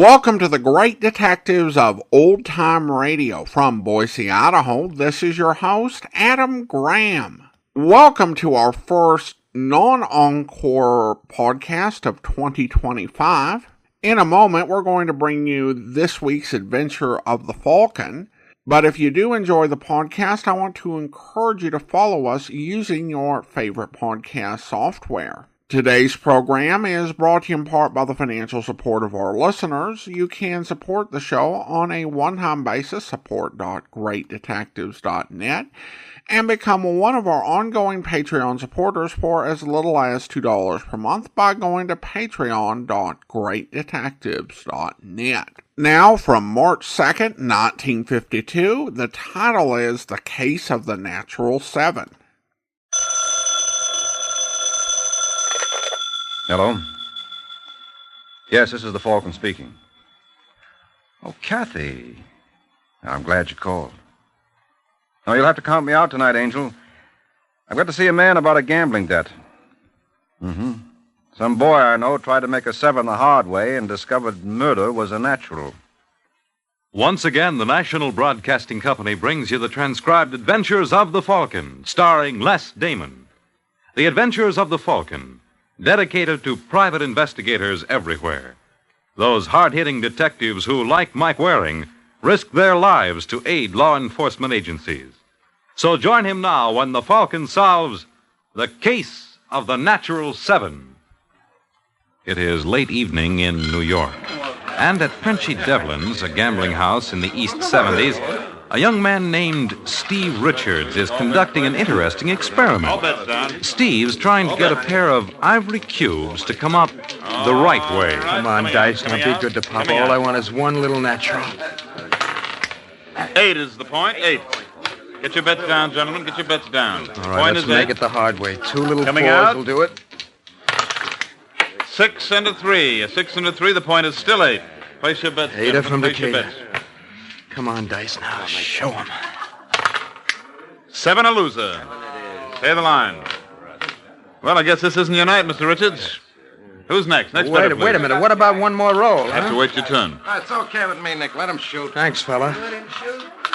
Welcome to the Great Detectives of Old Time Radio. From Boise, Idaho, this is your host, Adam Graham. Welcome to our first non-encore podcast of 2025. In a moment, we're going to bring you this week's adventure of the Falcon. But if you do enjoy the podcast, I want to encourage you to follow us using your favorite podcast software. Today's program is brought to you in part by the financial support of our listeners. You can support the show on a one-time basis, support.greatdetectives.net, and become one of our ongoing Patreon supporters for as little as $2 per month by going to patreon.greatdetectives.net. Now, from March 2nd, 1952, the title is The Case of the Natural Seven. Hello? Yes, this is the Falcon speaking. Oh, Kathy. I'm glad you called. No, you'll have to count me out tonight, Angel. I've got to see a man about a gambling debt. Some boy I know tried to make a seven the hard way and discovered murder was a natural. Once again, the National Broadcasting Company brings you the transcribed Adventures of the Falcon, starring Les Damon. The Adventures of the Falcon, dedicated to private investigators everywhere. Those hard-hitting detectives who, like Mike Waring, risk their lives to aid law enforcement agencies. So join him now when the Falcon solves the case of the Natural Seven. It is late evening in New York, and at Frenchy Devlin's, a gambling house in the East 70s, a young man named Steve Richards is conducting an interesting experiment. Steve's trying to get a pair of ivory cubes to come up the right way. Come on, Dice. Now be good to Papa. All I want is one little natural. 8 is the point. 8. Get your bets down, gentlemen. Get your bets down. All right, let's make it the hard way. 2 little Coming fours out. will do it. 6 and a 3. A 6 and a 3. The point is still 8. Place your bets, Ada gentlemen. from Place your Decatur. bets. Come on, Dice. Now show him. 7 a loser. Pay the line. Well, I guess this isn't your night, Mr. Richards. Who's next? Next better, Wait a please. minute. What about one more roll, Have to huh? wait your turn. It's okay with me, Nick. Let him shoot. Thanks, fella.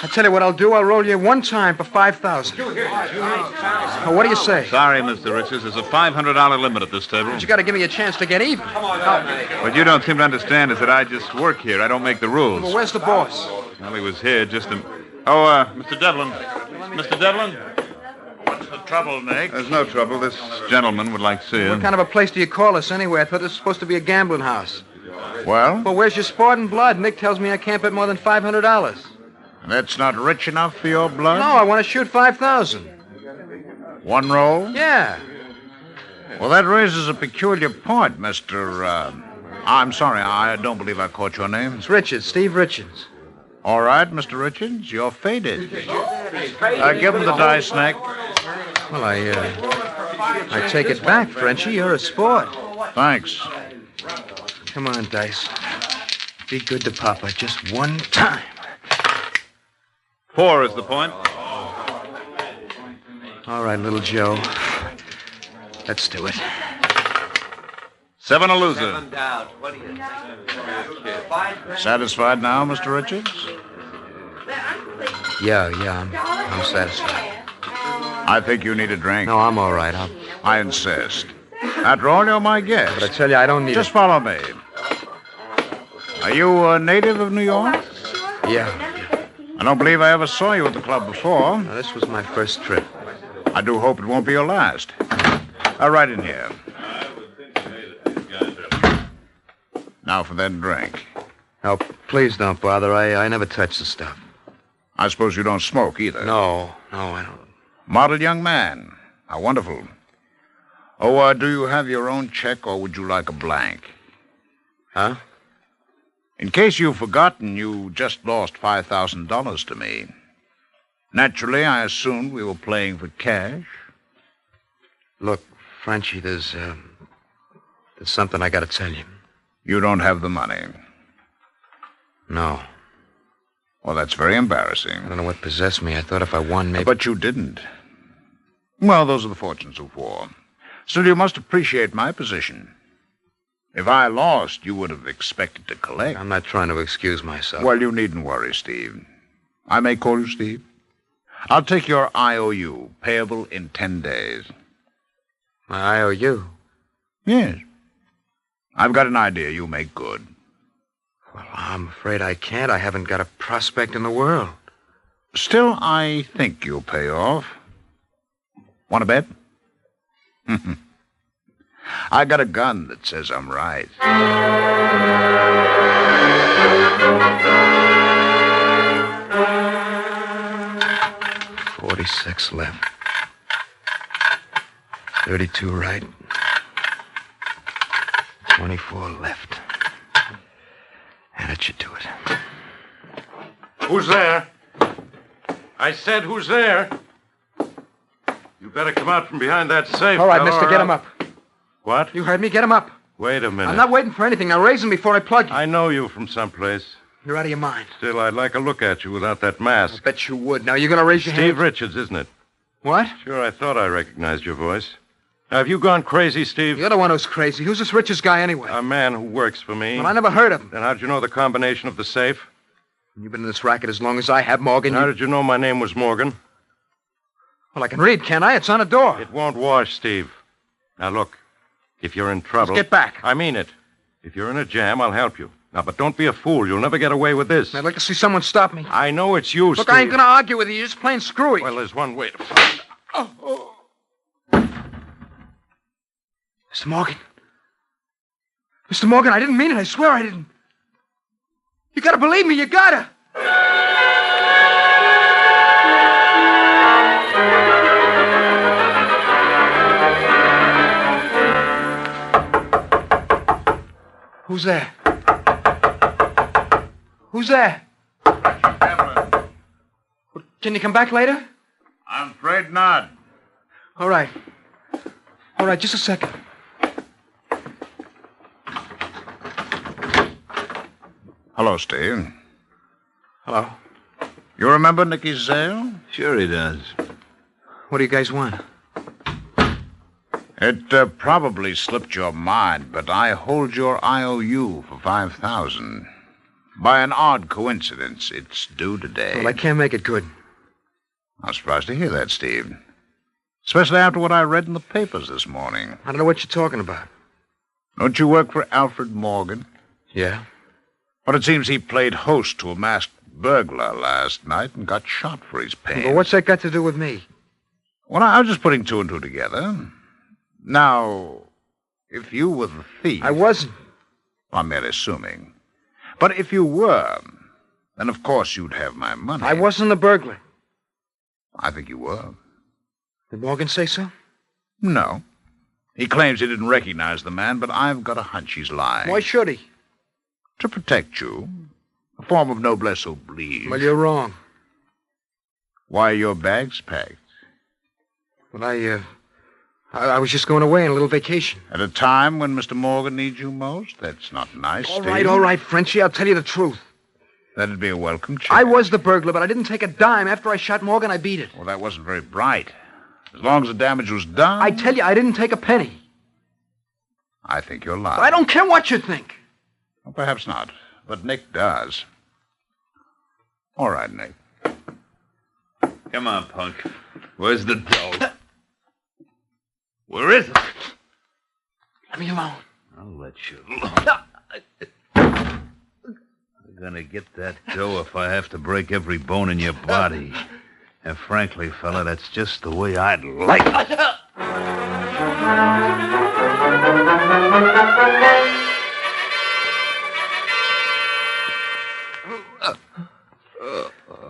I tell you what I'll do. I'll roll you one time for $5,000. What do you say? Sorry, Mr. Richards. There's a $500 limit at this table. But you got to give me a chance to get even. What you don't seem to understand is that I just work here. I don't make the rules. Well, where's the boss? Well, he was here just a... Oh, Mr. Devlin. Mr. Devlin? What's the trouble, Nick? There's no trouble. This gentleman would like to see you. What kind of a place do you call us anyway? I thought this was supposed to be a gambling house. Well? Well, where's your sport and blood? Nick tells me I can't bet more than $500. That's not rich enough for your blood? No, I want to shoot $5,000. One roll? Yeah. Well, that raises a peculiar point, Mr. I'm sorry, I don't believe I caught your name. It's Richards, Steve Richards. All right, Mr. Richards, you're faded. Give him the dice, Nick. Well, I take it back, Frenchie. You're a sport. Thanks. Come on, Dice. Be good to Papa just one time. 4 is the point. All right, little Joe. Let's do it. 7 a loser. Satisfied now, Mr. Richards? Yeah, I'm satisfied. I think you need a drink. No, I'm all right. I insist. After all, you're my guest. But I tell you, I don't need Just follow me. Are you a native of New York? Yeah. I don't believe I ever saw you at the club before. Now, this was my first trip. I do hope it won't be your last. Right in here. Now for that drink. Oh, please don't bother. I never touch the stuff. I suppose you don't smoke either. No, I don't. Model young man. How wonderful. Do you have your own check, or would you like a blank? Huh? In case you've forgotten, you just lost $5,000 to me. Naturally, I assumed we were playing for cash. Look, Frenchie, there's something I got to tell you. You don't have the money. No. Well, that's very embarrassing. I don't know what possessed me. I thought if I won, maybe... But you didn't. Well, those are the fortunes of war. Still, you must appreciate my position. If I lost, you would have expected to collect. I'm not trying to excuse myself. Well, you needn't worry, Steve. I may call you Steve. I'll take your IOU, payable in 10 days. My IOU? Yes. I've got an idea you'll make good. Well, I'm afraid I can't. I haven't got a prospect in the world. Still, I think you'll pay off. Want to bet? I got a gun that says I'm right. 46 left. 32 right. 24 left. And it should do it. Who's there? I said, who's there? You better come out from behind that safe. All right, fella, mister, get him up. What? You heard me. Get him up. Wait a minute. I'm not waiting for anything. Now raise him before I plug you. I know you from someplace. You're out of your mind. Still, I'd like a look at you without that I mask. bet you would. Now, you're going to raise your Steve hand? Richards, isn't it? What? Sure, I thought I recognized your voice. Now, have you gone crazy, Steve? You're the one who's crazy. Who's this Richards guy anyway? A man who works for me. Well, I never heard of him. Then how'd you know the combination of the safe? You've been in this racket as long as I have, Morgan. How did you know my name was Morgan? Well, I can read, can't I? It's on a door. It won't wash, Steve. Now, look. If you're in trouble... Let's get back. I mean it. If you're in a jam, I'll help you. Now, but don't be a fool. You'll never get away with this. I'd like to see someone stop me. I know it's you, Look, Steve. I ain't going to argue with you. You're just plain screwy. Well, there's one way to find out. Mr. Morgan. Mr. Morgan, I didn't mean it. I swear I didn't. You gotta believe me. You gotta. Who's there? Who's there? Tarplin. Can you come back later? I'm afraid not. All right. All right, just a second. Hello, Steve. Hello. You remember Nicky Zale? Sure he does. What do you guys want? It probably slipped your mind, but I hold your IOU for $5,000. By an odd coincidence, it's due today. Well, I can't make it good. I'm surprised to hear that, Steve. Especially after what I read in the papers this morning. I don't know what you're talking about. Don't you work for Alfred Morgan? Yeah? But it seems he played host to a masked burglar last night and got shot for his pains. But what's that got to do with me? Well, I was just putting two and two together. Now, if you were the thief... I wasn't. I'm merely assuming. But if you were, then of course you'd have my money. I wasn't the burglar. I think you were. Did Morgan say so? No. He claims he didn't recognize the man, but I've got a hunch he's lying. Why should he? To protect you. A form of noblesse oblige. Well, you're wrong. Why are your bags packed? Well, I was just going away on a little vacation. At a time when Mr. Morgan needs you most? That's not nice, All Steve. right, Frenchie. I'll tell you the truth. That'd be a welcome change. I was the burglar, but I didn't take a dime. After I shot Morgan, I beat it. Well, that wasn't very bright. As long as the damage was done... I tell you, I didn't take a penny. I think you're lying. But I don't care what you think. Well, perhaps not, but Nick does. All right, Nick. Come on, punk. Where's the dough? Where is it? Let me alone. I'll let you alone. I'm gonna get that dough if I have to break every bone in your body. And frankly, fella, that's just the way I'd like it.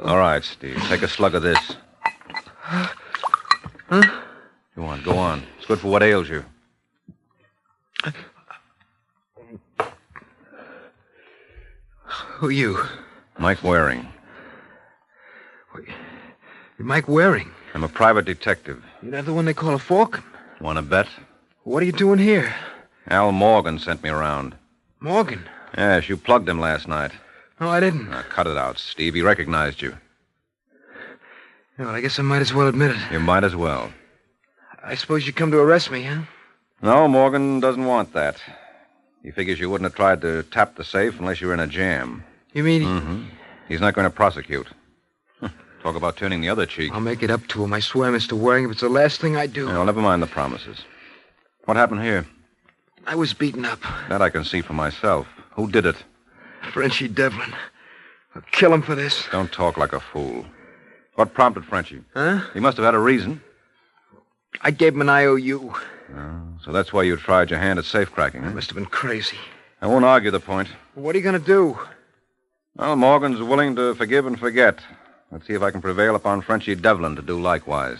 All right, Steve. Take a slug of this. Huh? Go on, go on. It's good for what ails you. Who are you? Mike Waring. You're Mike Waring. I'm a private detective. You're not the one they call a Falcon. Want to bet? What are you doing here? Al Morgan sent me around. Morgan? Yes, you plugged him last night. No, I didn't. Now, cut it out, Steve. He recognized you. Yeah, well, I guess I might as well admit it. You might as well. I suppose you come to arrest me, huh? No, Morgan doesn't want that. He figures you wouldn't have tried to tap the safe unless you were in a jam. You mean... Mm-hmm. He's not going to prosecute. Talk about turning the other cheek. I'll make it up to him, I swear, Mr. Waring, if it's the last thing I do. No, never mind the promises. What happened here? I was beaten up. That I can see for myself. Who did it? Frenchie Devlin. I'll kill him for this. Don't talk like a fool. What prompted Frenchie? Huh? He must have had a reason. I gave him an IOU. Oh, so that's why you tried your hand at safe cracking, huh? I must have been crazy. I won't argue the point. What are you going to do? Well, Morgan's willing to forgive and forget. Let's see if I can prevail upon Frenchie Devlin to do likewise.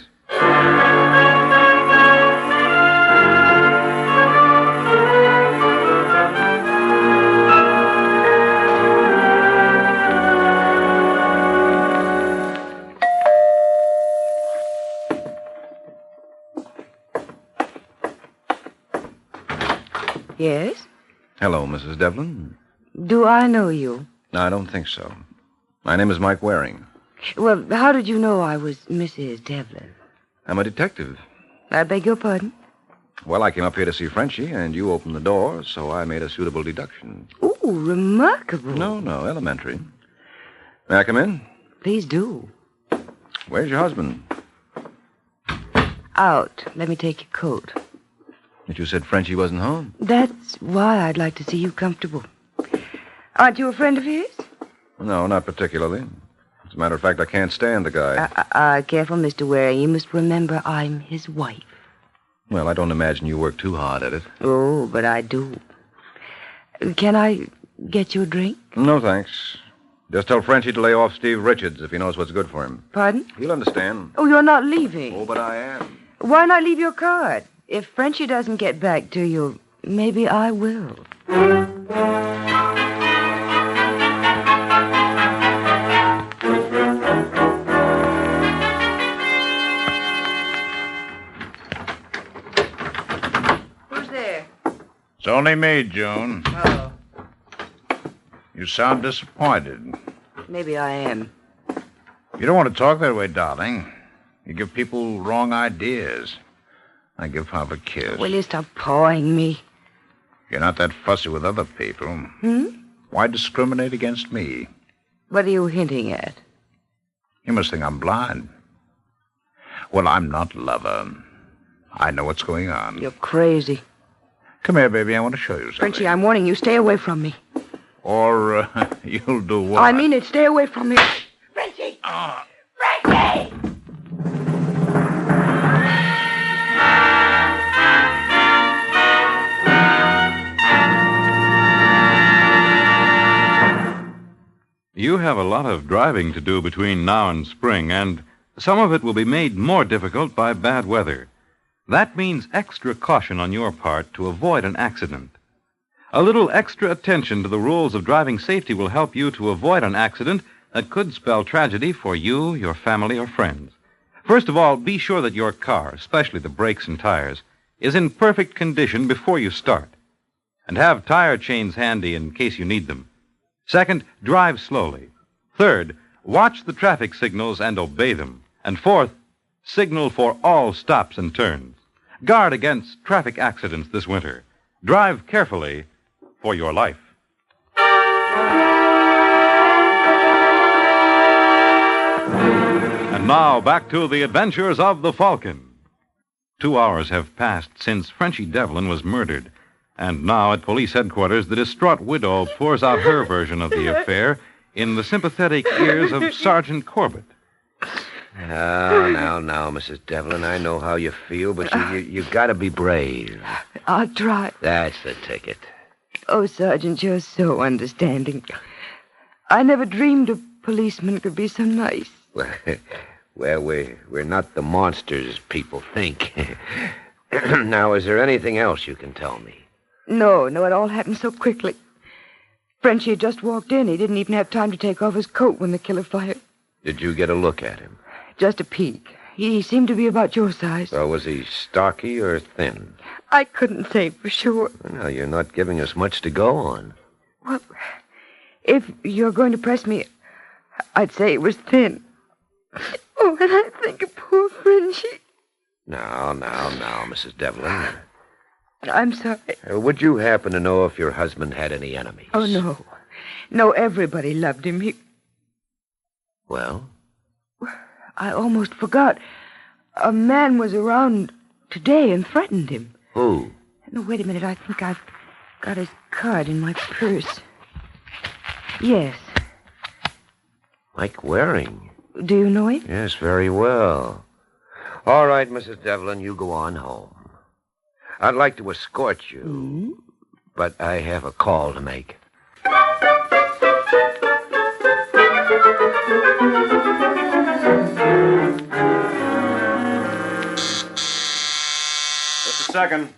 Yes? Hello, Mrs. Devlin. Do I know you? No, I don't think so. My name is Mike Waring. Well, how did you know I was Mrs. Devlin? I'm a detective. I beg your pardon? Well, I came up here to see Frenchie, and you opened the door, so I made a suitable deduction. Ooh, remarkable. No, elementary. May I come in? Please do. Where's your husband? Out. Let me take your coat. But you said Frenchie wasn't home. That's why I'd like to see you comfortable. Aren't you a friend of his? No, not particularly. As a matter of fact, I can't stand the guy. Careful, Mr. Waring. You must remember I'm his wife. Well, I don't imagine you work too hard at it. Oh, but I do. Can I get you a drink? No, thanks. Just tell Frenchie to lay off Steve Richards if he knows what's good for him. Pardon? He'll understand. Oh, you're not leaving. Oh, but I am. Why not leave your card? If Frenchie doesn't get back to you, maybe I will. Who's there? It's only me, June. Oh, You sound disappointed. maybe I am. You don't want to talk that way, darling. You give people wrong ideas. I give Pop a kiss. Will you stop pawing me? You're not that fussy with other people. Why discriminate against me? What are you hinting at? You must think I'm blind. Well, I'm not lover. I know what's going on. You're crazy. Come here, baby. I want to show you something. Frenchie, I'm warning you. Stay away from me. Or you'll do what? I mean it. Stay away from me. Frenchie! Frenchie! You have a lot of driving to do between now and spring, and some of it will be made more difficult by bad weather. That means extra caution on your part to avoid an accident. A little extra attention to the rules of driving safety will help you to avoid an accident that could spell tragedy for you, your family, or friends. First of all, be sure that your car, especially the brakes and tires, is in perfect condition before you start. And have tire chains handy in case you need them. Second, drive slowly. Third, watch the traffic signals and obey them. And fourth, signal for all stops and turns. Guard against traffic accidents this winter. Drive carefully for your life. And now, back to the adventures of the Falcon. 2 hours have passed since Frenchie Devlin was murdered. And now, at police headquarters, the distraught widow pours out her version of the affair in the sympathetic ears of Sergeant Corbett. Now, Mrs. Devlin, I know how you feel, but you gotta be brave. I'll try. That's the ticket. Oh, Sergeant, you're so understanding. I never dreamed a policeman could be so nice. Well, we're not the monsters people think. Now, is there anything else you can tell me? No, it all happened so quickly. Frenchie had just walked in. He didn't even have time to take off his coat when the killer fired. Did you get a look at him? Just a peek. He seemed to be about your size. Well, was he stocky or thin? I couldn't say for sure. Well, you're not giving us much to go on. Well, if you're going to press me, I'd say it was thin. Oh, and I think of poor Frenchie. Now, Mrs. Devlin. I'm sorry. Would you happen to know if your husband had any enemies? Oh, no. No, everybody loved him. Well? I almost forgot. A man was around today and threatened him. Who? No, wait a minute. I think I've got his card in my purse. Yes. Mike Waring. Do you know him? Yes, very well. All right, Mrs. Devlin, you go on home. I'd like to escort you, but I have a call to make. Just a second.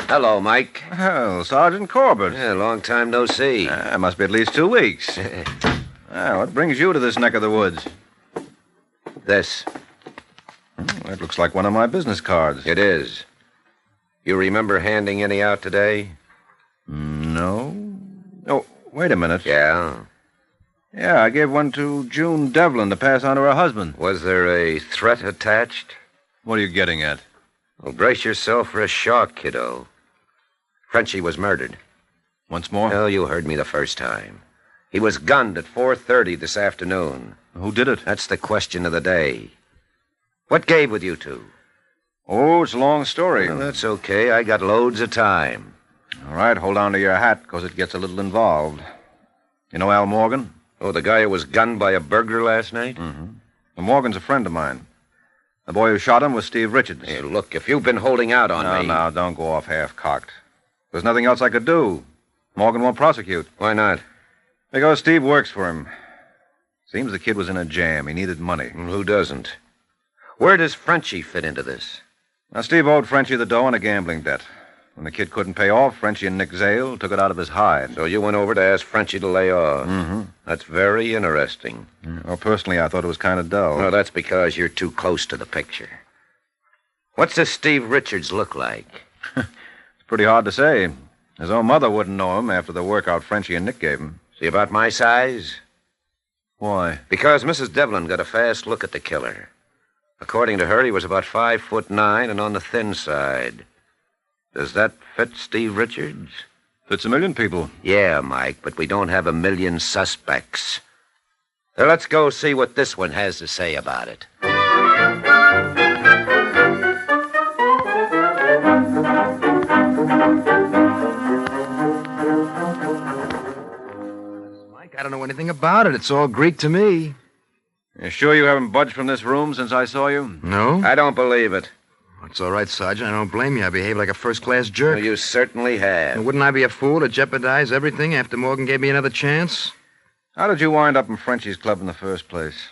Hello, Mike. Well, Sergeant Corbett. Yeah, long time no see. It must be at least 2 weeks. What brings you to this neck of the woods? This. That looks like one of my business cards. It is. You remember handing any out today? No. Oh, wait a minute. Yeah. Yeah, I gave one to June Devlin to pass on to her husband. Was there a threat attached? What are you getting at? Well, brace yourself for a shock, kiddo. Frenchie was murdered. Once more? Well, you heard me the first time. He was gunned at 4:30 this afternoon. Who did it? That's the question of the day. What gave with you two? Oh, it's a long story. Well, that's okay. I got loads of time. All right, hold on to your hat, because it gets a little involved. You know Al Morgan? Oh, the guy who was gunned by a burglar last night? Mm-hmm. Well, Morgan's a friend of mine. The boy who shot him was Steve Richards. Hey, look, if you've been holding out on me... No, don't go off half-cocked. There's nothing else I could do. Morgan won't prosecute. Why not? Because Steve works for him. Seems the kid was in a jam. He needed money. Who doesn't? Where does Frenchie fit into this? Now, Steve owed Frenchie the dough on a gambling debt. When the kid couldn't pay off, Frenchie and Nick Zale took it out of his hide. So you went over to ask Frenchie to lay off? Mm-hmm. That's very interesting. Well, personally, I thought it was kind of dull. No, that's because you're too close to the picture. What's this Steve Richards look like? It's pretty hard to say. His own mother wouldn't know him after the workout Frenchie and Nick gave him. Is he about my size? Why? Because Mrs. Devlin got a fast look at the killer. According to her, he was about 5'9" and on the thin side. Does that fit Steve Richards? Fits a million people. Yeah, Mike, but we don't have a million suspects. So let's go see what this one has to say about it. Mike, I don't know anything about it. It's all Greek to me. You sure you haven't budged from this room since I saw you? No? I don't believe it. It's all right, Sergeant. I don't blame you. I behaved like a first-class jerk. Well, you certainly have. And wouldn't I be a fool to jeopardize everything after Morgan gave me another chance? How did you wind up in Frenchie's club in the first place?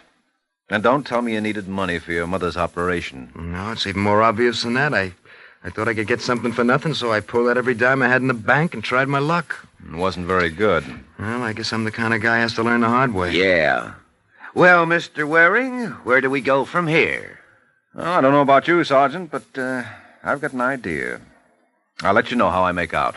And don't tell me you needed money for your mother's operation. No, it's even more obvious than that. I thought I could get something for nothing, so I pulled out every dime I had in the bank and tried my luck. It wasn't very good. Well, I guess I'm the kind of guy who has to learn the hard way. Yeah. Well, Mr. Waring, where do we go from here? Oh, I don't know about you, Sergeant, but I've got an idea. I'll let you know how I make out.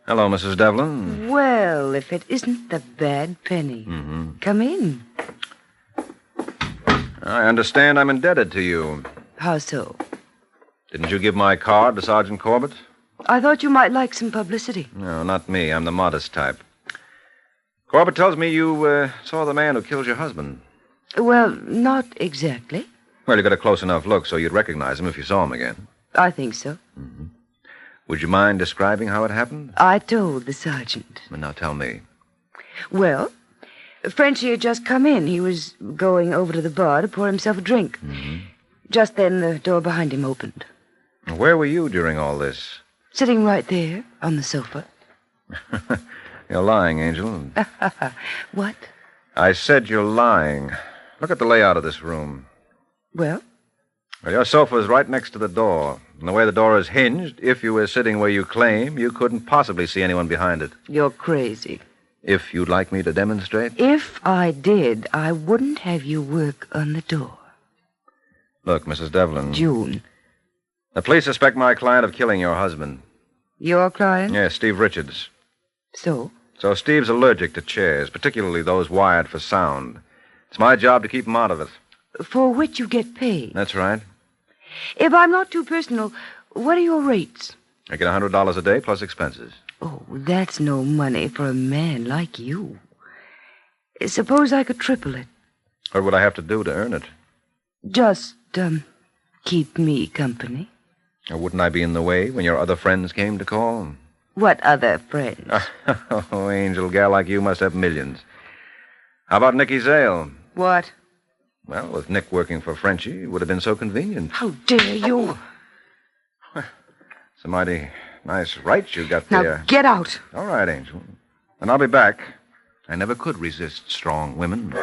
Hello, Mrs. Devlin. Well, if it isn't the bad penny. Mm-hmm. Come in. I understand I'm indebted to you. How so? Didn't you give my card to Sergeant Corbett? I thought you might like some publicity. No, not me. I'm the modest type. Corbett tells me you saw the man who killed your husband. Well, not exactly. Well, you got a close enough look so you'd recognize him if you saw him again. I think so. Mm-hmm. Would you mind describing how it happened? I told the sergeant. And now tell me. Well, Frenchie had just come in. He was going over to the bar to pour himself a drink. Mm-hmm. Just then, the door behind him opened. Where were you during all this? Sitting right there on the sofa. You're lying, Angel. What? I said you're lying. Look at the layout of this room. Well? Well, your sofa is right next to the door. And the way the door is hinged, if you were sitting where you claim, you couldn't possibly see anyone behind it. You're crazy. If you'd like me to demonstrate? If I did, I wouldn't have you work on the door. Look, Mrs. Devlin. June. The police suspect my client of killing your husband. Your client? Yes, Steve Richards. So? So Steve's allergic to chairs, particularly those wired for sound. It's my job to keep him out of it. For which you get paid. That's right. If I'm not too personal, what are your rates? I get $100 a day plus expenses. Oh, that's no money for a man like you. Suppose I could triple it. What would I have to do to earn it? Just, keep me company. Or wouldn't I be in the way when your other friends came to call? What other friends? Oh, Angel, gal like you must have millions. How about Nicky Zale? What? Well, with Nick working for Frenchie, it would have been so convenient. How dare you? It's a mighty nice right you got Now, there. get out. All right, Angel. And I'll be back. I never could resist strong women.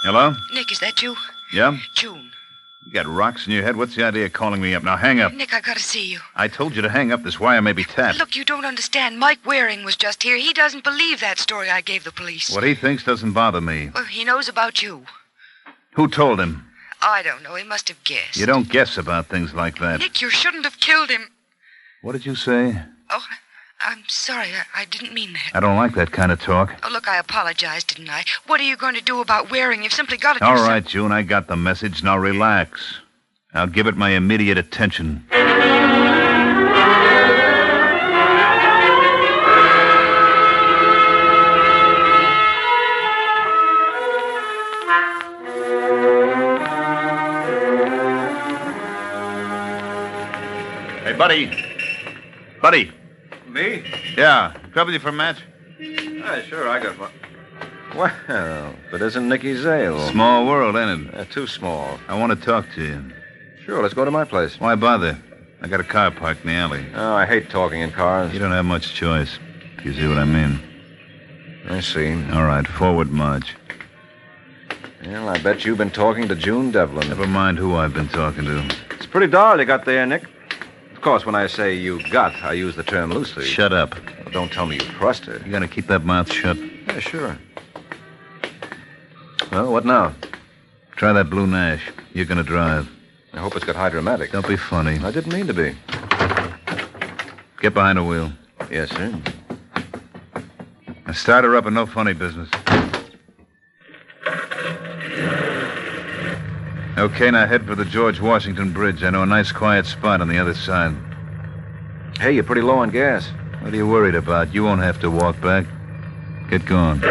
Hello? Nick, is that you? Yeah? June. You got rocks in your head? What's the idea of calling me up? Now, hang up. Nick, I gotta see you. I told you to hang up. This wire may be tapped. Look, you don't understand. Mike Waring was just here. He doesn't believe that story I gave the police. What he thinks doesn't bother me. Well, he knows about you. Who told him? I don't know. He must have guessed. You don't guess about things like that. Nick, you shouldn't have killed him. What did you say? Oh, I'm sorry. I didn't mean that. I don't like that kind of talk. Oh, look, I apologized, didn't I? What are you going to do about Waring? You've simply got to do All something. right, June, I got the message. Now relax. I'll give it my immediate attention. Hey, buddy. Buddy. Me? Yeah. Trouble you for a match? Sure, I got one. Well, but isn't Nicky Zale? Small world, ain't it? Too small. I want to talk to you. Sure, let's go to my place. Why bother? I got a car parked in the alley. Oh, I hate talking in cars. You don't have much choice, if you see what I mean. I see. All right, forward march. Well, I bet you've been talking to June Devlin. Never mind who I've been talking to. It's pretty doll you got there, Nick. Of course, when I say you got, I use the term loosely. Shut up. Well, don't tell me you trust her. You gonna keep that mouth shut? Yeah, sure. Well, what now? Try that blue Nash. You're gonna drive. I hope it's got hydromatic. Don't be funny. I didn't mean to be. Get behind the wheel. Yes, sir. Now start her up and no funny business. Okay, now head for the George Washington Bridge. I know a nice quiet spot on the other side. Hey, you're pretty low on gas. What are you worried about? You won't have to walk back. Get going.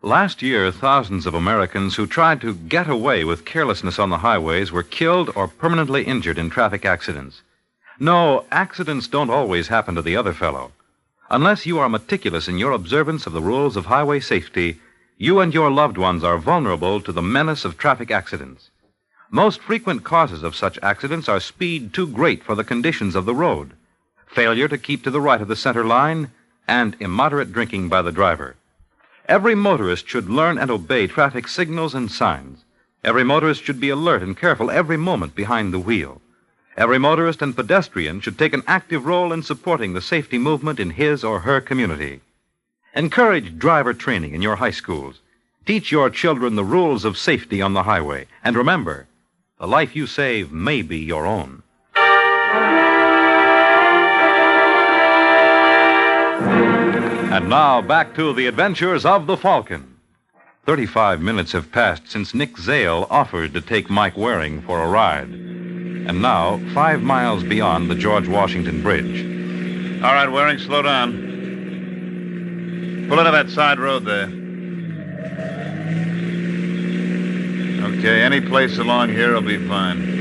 Last year, thousands of Americans who tried to get away with carelessness on the highways were killed or permanently injured in traffic accidents. No, accidents don't always happen to the other fellow. Unless you are meticulous in your observance of the rules of highway safety, you and your loved ones are vulnerable to the menace of traffic accidents. Most frequent causes of such accidents are speed too great for the conditions of the road, failure to keep to the right of the center line, and immoderate drinking by the driver. Every motorist should learn and obey traffic signals and signs. Every motorist should be alert and careful every moment behind the wheel. Every motorist and pedestrian should take an active role in supporting the safety movement in his or her community. Encourage driver training in your high schools. Teach your children the rules of safety on the highway. And remember, the life you save may be your own. And now, back to the adventures of the Falcon. 35 minutes have passed since Nick Zale offered to take Mike Waring for a ride. And now, 5 miles beyond the George Washington Bridge. All right, Waring, slow down. Pull into that side road there. Okay, any place along here will be fine.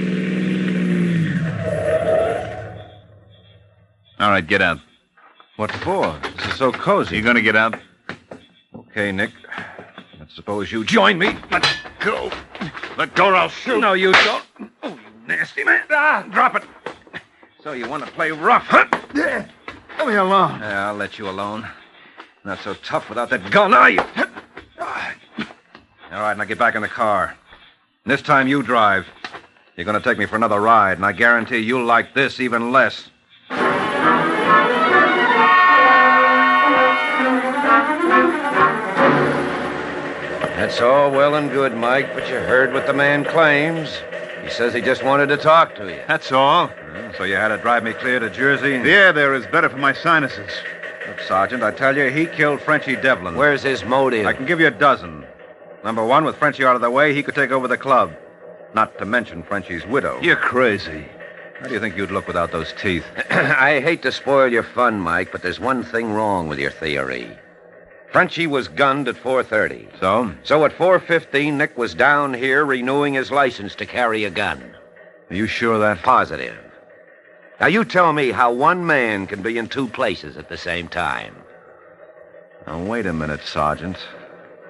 All right, get out. What for? This is so cozy. You gonna get out? Okay, Nick. Let's suppose you join me. Let go. Let go or I'll shoot. No, you don't. Oh, you nasty man. Ah, drop it. So you want to play rough, huh? Let me alone. Yeah, I'll let you alone. Not so tough without that gun, are you? All right, now get back in the car. This time you drive. You're going to take me for another ride, and I guarantee you'll like this even less. That's all well and good, Mike, but you heard what the man claims. He says he just wanted to talk to you. That's all. So you had to drive me clear to Jersey? The air there is better for my sinuses. Look, Sergeant, I tell you, he killed Frenchie Devlin. Where's his motive? I can give you a dozen. Number one, with Frenchie out of the way, he could take over the club. Not to mention Frenchie's widow. You're crazy. How do you think you'd look without those teeth? I hate to spoil your fun, Mike, but there's one thing wrong with your theory. Frenchie was gunned at 4:30. So? So at 4:15, Nick was down here renewing his license to carry a gun. Are you sure of that? Positive. Now, you tell me how one man can be in two places at the same time. Now, wait a minute, Sergeant.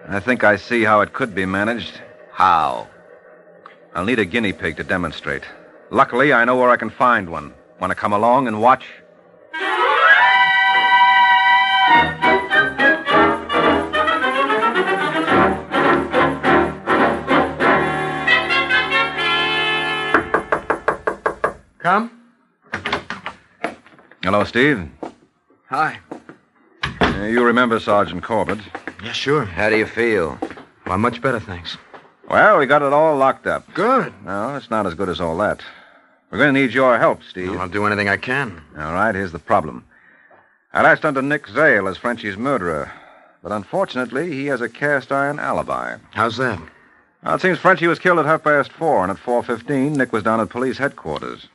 I think I see how it could be managed. How? I'll need a guinea pig to demonstrate. Luckily, I know where I can find one. Want to come along and watch? Come. Hello, Steve. Hi. You remember Sergeant Corbett. Yeah, sure. How do you feel? Well, much better, thanks. Well, we got it all locked up. Good. No, it's not as good as all that. We're going to need your help, Steve. Well, I'll do anything I can. All right, here's the problem. I latched onto Nick Zale as Frenchie's murderer, but unfortunately, he has a cast-iron alibi. How's that? Well, it seems Frenchie was killed at 4:30, and at 4:15, Nick was down at police headquarters.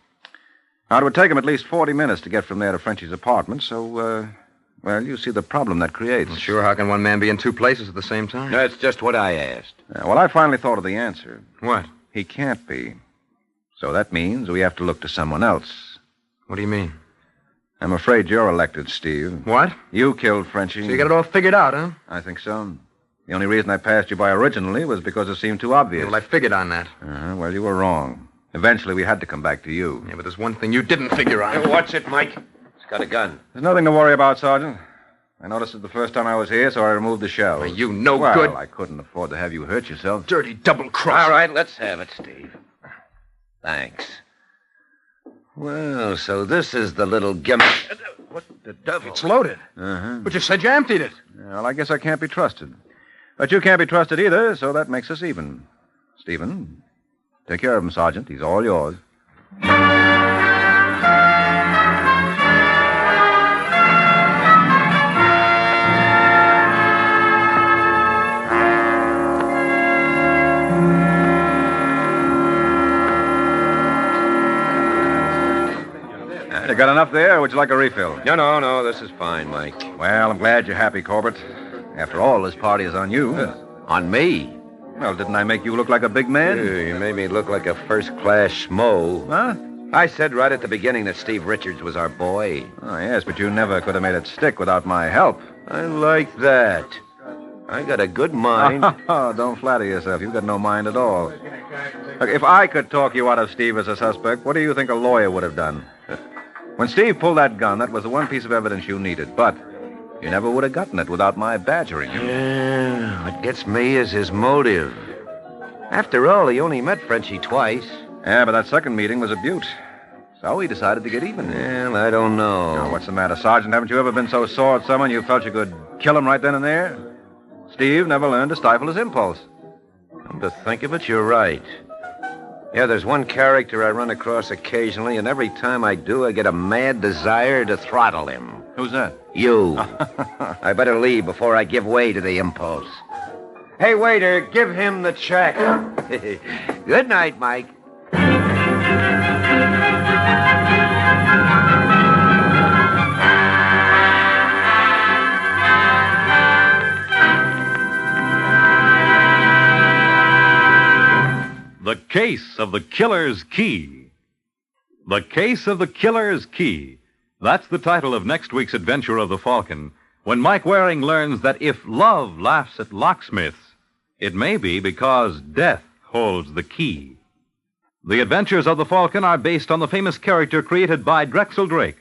Now, it would take him at least 40 minutes to get from there to Frenchie's apartment, so, well, you see the problem that creates. Well, sure, how can one man be in two places at the same time? That's just what I asked. Well, I finally thought of the answer. What? He can't be. So that means we have to look to someone else. What do you mean? I'm afraid you're elected, Steve. What? You killed Frenchie. So you got it all figured out, huh? I think so. The only reason I passed you by originally was because it seemed too obvious. Well, I figured on that. Well, you were wrong. Eventually, we had to come back to you. Yeah, but there's one thing you didn't figure out. Hey, what's it, Mike? He's got a gun. There's nothing to worry about, Sergeant. I noticed it the first time I was here, so I removed the shell. Well, you no well, good. I couldn't afford to have you hurt yourself. Dirty double-cross. All right, let's have it, Steve. Thanks. Well, so this is the little gimmick. What the devil? It's loaded. But you said you emptied it. Well, I guess I can't be trusted. But you can't be trusted either, so that makes us even. Stephen, take care of him, Sergeant. He's all yours. You got enough there, or would you like a refill? No, this is fine, Mike. Well, I'm glad you're happy, Corbett. After all, this party is on you. On me? Well, didn't I make you look like a big man? You made me look like a first-class schmo. Huh? I said right at the beginning that Steve Richards was our boy. Oh, yes, but you never could have made it stick without my help. I like that. I got a good mind. Oh, don't flatter yourself. You've got no mind at all. Look, if I could talk you out of Steve as a suspect, what do you think a lawyer would have done? When Steve pulled that gun, that was the one piece of evidence you needed, but you never would have gotten it without my badgering him. Yeah, what gets me is his motive. After all, he only met Frenchie twice. Yeah, but that second meeting was a beaut. So he decided to get even. Well, I don't know. Oh, what's the matter, Sergeant? Haven't you ever been so sore at someone you felt you could kill him right then and there? Steve never learned to stifle his impulse. Come to think of it, you're right. Yeah, there's one character I run across occasionally, and every time I do, I get a mad desire to throttle him. Who's that? You. I better leave before I give way to the impulse. Hey, waiter, give him the check. Good night, Mike. The Case of the Killer's Key. The Case of the Killer's Key. That's the title of next week's adventure of the Falcon, when Mike Waring learns that if love laughs at locksmiths, it may be because death holds the key. The Adventures of the Falcon are based on the famous character created by Drexel Drake.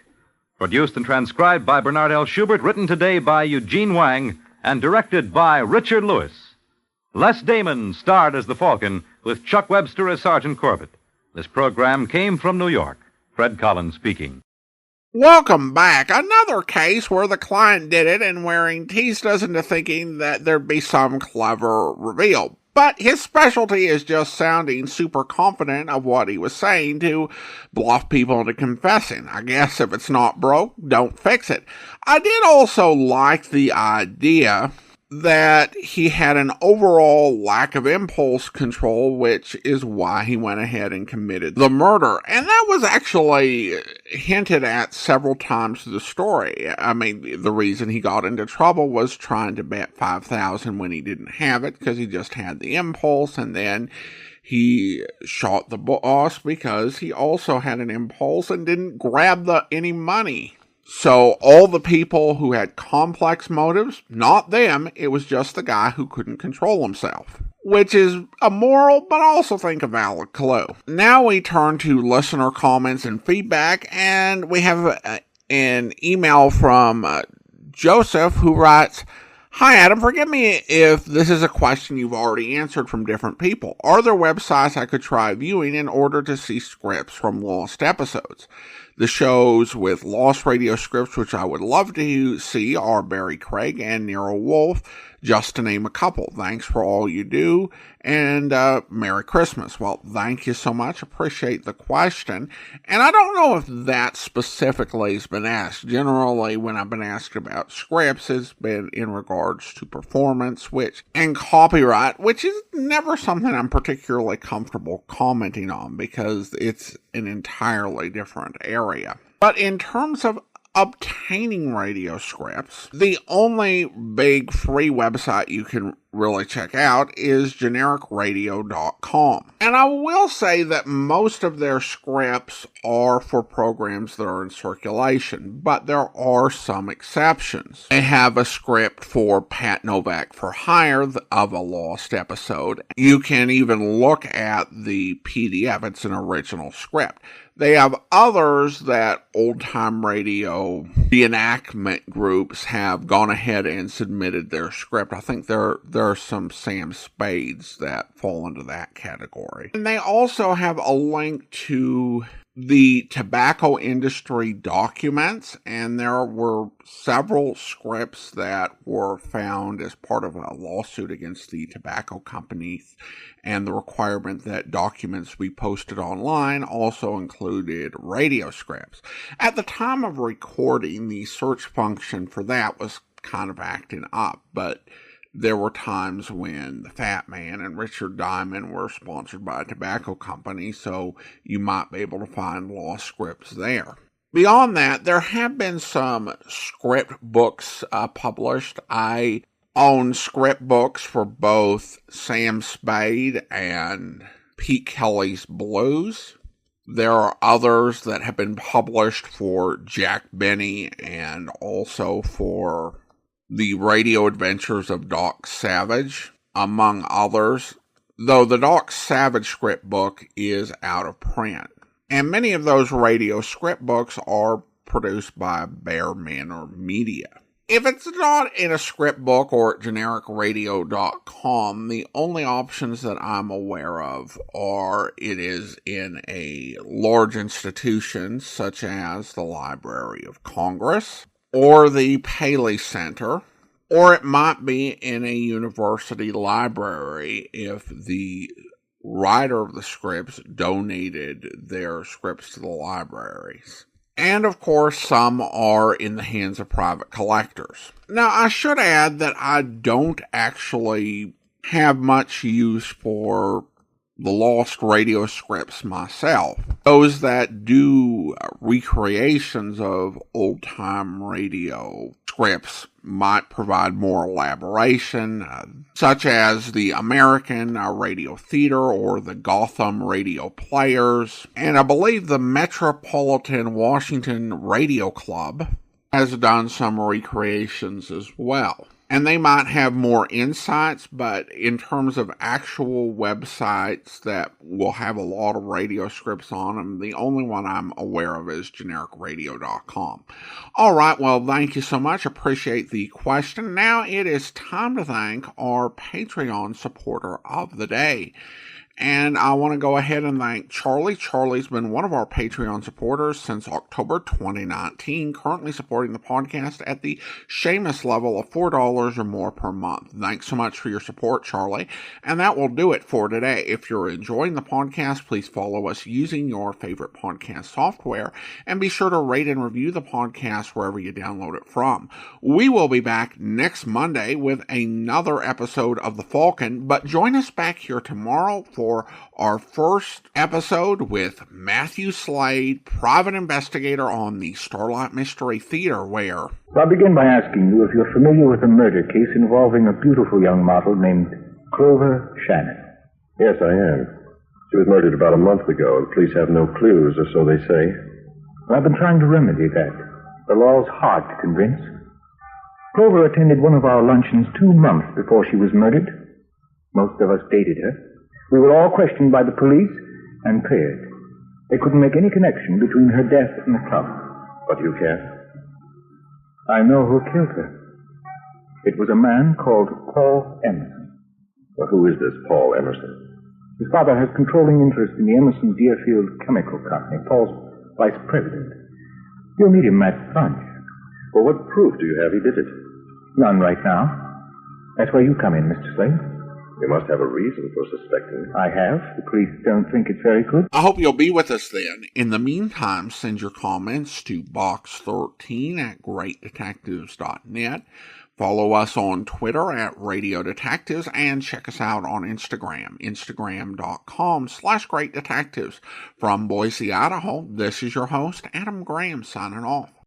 Produced and transcribed by Bernard L. Schubert, written today by Eugene Wang, and directed by Richard Lewis. Les Damon starred as the Falcon, with Chuck Webster as Sergeant Corbett. This program came from New York. Fred Collins speaking. Welcome back. Another case where the client did it and wearing teased us into thinking that there'd be some clever reveal. But his specialty is just sounding super confident of what he was saying to bluff people into confessing. I guess if it's not broke, don't fix it. I did also like the idea that he had an overall lack of impulse control, which is why he went ahead and committed the murder. And that was actually hinted at several times through the story. I mean, the reason he got into trouble was trying to bet $5,000 when he didn't have it, because he just had the impulse, and then he shot the boss because he also had an impulse and didn't grab any money. So all the people who had complex motives, not them, it was just the guy who couldn't control himself. Which is a moral, but I also think a valid clue. Now we turn to listener comments and feedback, and we have an email from Joseph, who writes, "Hi Adam, forgive me if this is a question you've already answered from different people. Are there websites I could try viewing in order to see scripts from lost episodes? The shows with lost radio scripts which I would love to see are Barry Craig and Nero Wolfe, just to name a couple. Thanks for all you do, and Merry Christmas." Well, thank you so much. Appreciate the question. And I don't know if that specifically has been asked. Generally, when I've been asked about scripts, it's been in regards to performance, and copyright, which is never something I'm particularly comfortable commenting on because it's an entirely different area. But in terms of obtaining radio scripts, the only big free website you can really check out is genericradio.com. And I will say that most of their scripts are for programs that are in circulation, but there are some exceptions. They have a script for Pat Novak for Hire of a lost episode. You can even look at the PDF. It's an original script. They have others that old-time radio reenactment groups have gone ahead and submitted their script. I think there are some Sam Spades that fall into that category. And they also have a link to the tobacco industry documents, and there were several scripts that were found as part of a lawsuit against the tobacco companies, and the requirement that documents be posted online also included radio scripts. At the time of recording, the search function for that was kind of acting up, but there were times when the Fat Man and Richard Diamond were sponsored by a tobacco company, so you might be able to find lost scripts there. Beyond that, there have been some script books published. I own script books for both Sam Spade and Pete Kelly's Blues. There are others that have been published for Jack Benny and also for The Radio Adventures of Doc Savage, among others, though the Doc Savage script book is out of print. And many of those radio script books are produced by Bear Manor Media. If it's not in a script book or at genericradio.com, the only options that I'm aware of are it is in a large institution such as the Library of Congress, or the Paley Center, or it might be in a university library if the writer of the scripts donated their scripts to the libraries. And of course, some are in the hands of private collectors. Now, I should add that I don't actually have much use for the lost radio scripts myself. Those that do recreations of old-time radio scripts might provide more elaboration, such as the American Radio Theater or the Gotham Radio Players, and I believe the Metropolitan Washington Radio Club has done some recreations as well. and they might have more insights, but in terms of actual websites that will have a lot of radio scripts on them, the only one I'm aware of is genericradio.com. All right, well, thank you so much. Appreciate the question. Now it is time to thank our Patreon supporter of the day. And I want to go ahead and thank Charlie. Charlie's been one of our Patreon supporters since October 2019, currently supporting the podcast at the Seamus level of $4 or more per month. Thanks so much for your support, Charlie. And that will do it for today. If you're enjoying the podcast, please follow us using your favorite podcast software, and be sure to rate and review the podcast wherever you download it from. We will be back next Monday with another episode of The Falcon, but join us back here tomorrow for our first episode with Matthew Slade, private investigator on the Starlight Mystery Theater, where... I'll begin by asking you if you're familiar with a murder case involving a beautiful young model named Clover Shannon. Yes, I am. She was murdered about a month ago. The police have no clues, or so they say. Well, I've been trying to remedy that. The law's hard to convince. Clover attended one of our luncheons 2 months before she was murdered. Most of us dated her. We were all questioned by the police and cleared. They couldn't make any connection between her death and the club. But you can? I know who killed her. It was a man called Paul Emerson. Well, who is this Paul Emerson? His father has controlling interest in the Emerson Deerfield Chemical Company. Paul's vice president. You'll meet him at lunch. Well, what proof do you have he did it? None right now. That's where you come in, Mr. Slade. You must have a reason for suspecting. I have. The police don't think it's very good. I hope you'll be with us then. In the meantime, send your comments to box13@greatdetectives.net. Follow us on Twitter at Radio Detectives, and check us out on Instagram, instagram.com/greatdetectives. From Boise, Idaho, this is your host, Adam Graham, signing off.